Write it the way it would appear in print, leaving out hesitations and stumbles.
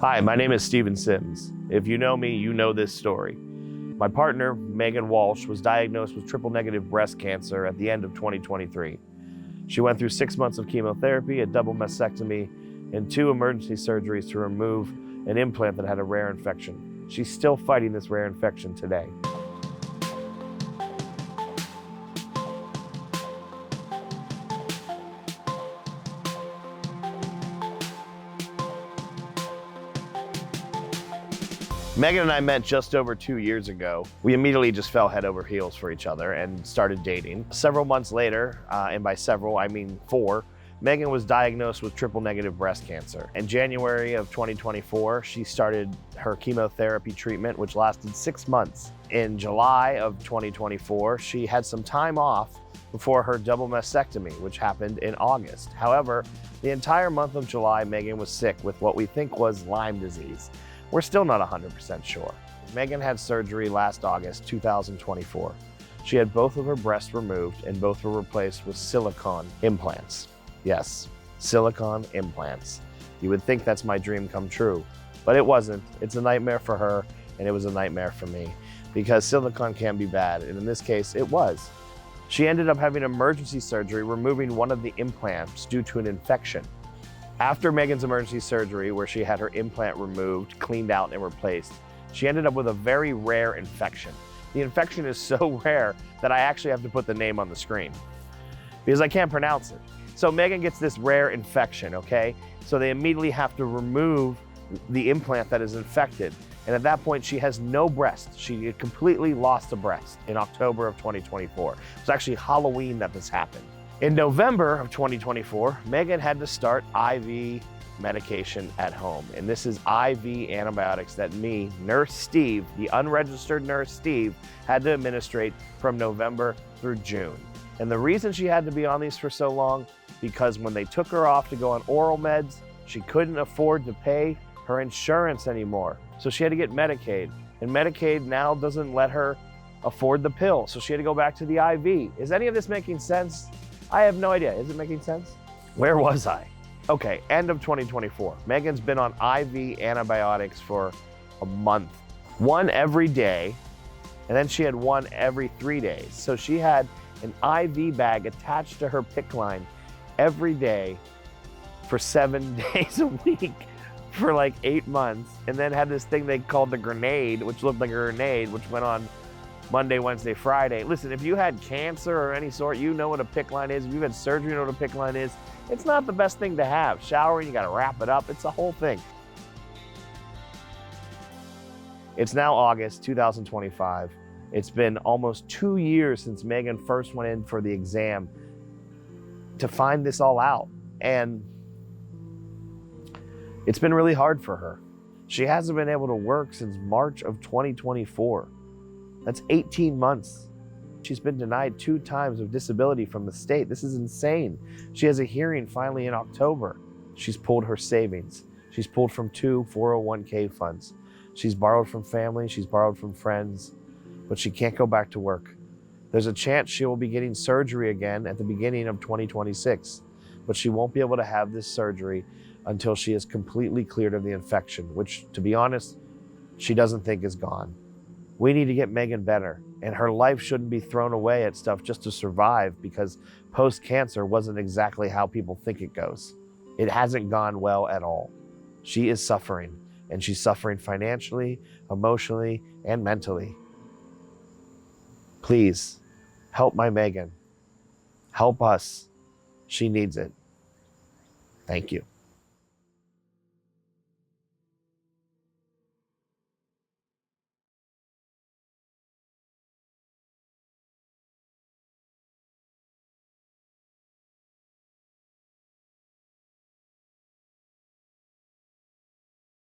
Hi, my name is Steven Sims. If you know me, you know this story. My partner, Meghann Walsh, was diagnosed with triple-negative breast cancer at the end of 2023. She went through 6 months of chemotherapy, a double mastectomy, and 2 emergency surgeries to remove an implant that had a rare infection. She's still fighting this rare infection today. Meghann and I met just over 2 years ago. We immediately just fell head over heels for each other and started dating. Several months later, and by several, I mean 4, Meghann was diagnosed with triple-negative breast cancer. In January of 2024, she started her chemotherapy treatment, which lasted 6 months. In July of 2024, she had some time off before her double mastectomy, which happened in August. However, the entire month of July, Meghann was sick with what we think was Lyme disease. We're still not 100% sure. Meghann had surgery last August 2024. She had both of her breasts removed and both were replaced with silicone implants. Yes, silicone implants. You would think that's my dream come true, but it wasn't. It's a nightmare for her and it was a nightmare for me because silicone can be bad, and in this case, it was. She ended up having emergency surgery removing one of the implants due to an infection. After Meghann's emergency surgery, where she had her implant removed, cleaned out, and replaced, she ended up with a very rare infection. The infection is so rare that I actually have to put the name on the screen because I can't pronounce it. So Meghann gets this rare infection, okay? So they immediately have to remove the implant that is infected. And at that point, she has no breast. She had completely lost a breast in October of 2024. It was actually Halloween that this happened. In November of 2024, Meghann had to start IV medication at home. And this is IV antibiotics that me, Nurse Steve, the unregistered Nurse Steve, had to administrate from November through June. And the reason she had to be on these for so long, because when they took her off to go on oral meds, she couldn't afford to pay her insurance anymore. So she had to get Medicaid. And Medicaid now doesn't let her afford the pill. So she had to go back to the IV. Is any of this making sense? I have no idea. Is it making sense? Where was I? Okay, end of 2024. Meghann's been on IV antibiotics for a month. One every day, and then she had one every 3 days. So she had an IV bag attached to her PICC line every day for 7 days a week for like 8 months, and then had this thing they called the grenade, which looked like a grenade, which went on Monday, Wednesday, Friday. Listen, if you had cancer or any sort, you know what a PICC line is. If you've had surgery, you know what a PICC line is. It's not the best thing to have. Showering, you gotta wrap it up. It's a whole thing. It's now August 2025. It's been almost 2 years since Meghann first went in for the exam to find this all out. And it's been really hard for her. She hasn't been able to work since March of 2024. That's 18 months. She's been denied 2 times of disability from the state. This is insane. She has a hearing finally in October. She's pulled her savings. She's pulled from 2 401k funds. She's borrowed from family, she's borrowed from friends, but she can't go back to work. There's a chance she will be getting surgery again at the beginning of 2026, but she won't be able to have this surgery until she is completely cleared of the infection, which, to be honest, she doesn't think is gone. We need to get Meghann better, and her life shouldn't be thrown away at stuff just to survive, because post-cancer wasn't exactly how people think it goes. It hasn't gone well at all. She is suffering, and she's suffering financially, emotionally, and mentally. Please, help my Meghann. Help us. She needs it. Thank you.